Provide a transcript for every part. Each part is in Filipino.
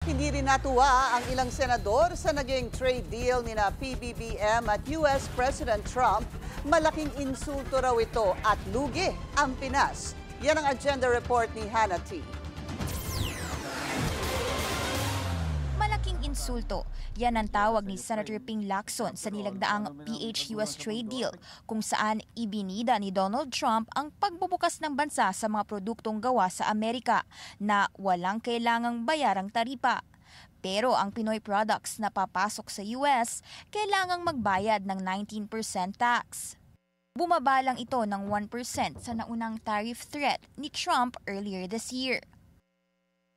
Hindi rin natuwa ang ilang senador sa naging trade deal ni na PBBM at US President Trump. Malaking insulto raw ito at lugi ang Pinas. Yan ang agenda report ni Hannah T. Malaking insulto. Yan ang tawag ni Senator Ping Lacson sa nilagdaang PH-US trade deal kung saan ibinida ni Donald Trump ang pagbubukas ng bansa sa mga produktong gawa sa Amerika na walang kailangang bayarang taripa. Pero ang Pinoy products na papasok sa US, kailangang magbayad ng 19% tax. Bumaba lang ito ng 1% sa naunang tariff threat ni Trump earlier this year.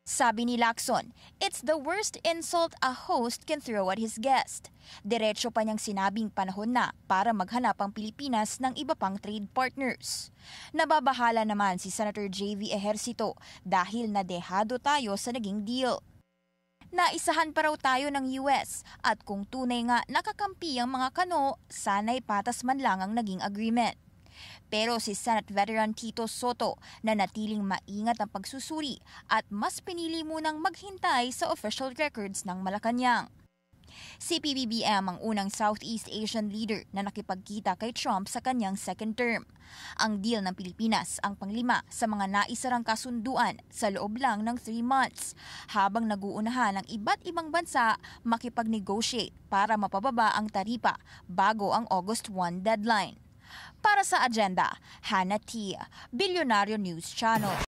Sabi ni Lacson, it's the worst insult a host can throw at his guest. Diretso pa niyang sinabing panahon na para maghanap ang Pilipinas ng iba pang trade partners. Nababahala naman si Senator JV Ejercito dahil nadehado tayo sa naging deal. Naisahan pa raw tayo ng US at kung tunay nga nakakampi ang mga kano, sana'y patas man lang ang naging agreement. Pero si Senate veteran Tito Soto na natiling maingat ang pagsusuri at mas pinili munang maghintay sa official records ng Malacanang. Si PBBM ang unang Southeast Asian leader na nakipagkita kay Trump sa kanyang second term. Ang deal ng Pilipinas ang panglima sa mga naisarang kasunduan sa loob lang ng 3 months, habang naguunahan ng iba't ibang bansa makipag-negotiate para mapababa ang taripa bago ang August 1 deadline. Para sa agenda, Hannah T, Bilyonaryo News Channel.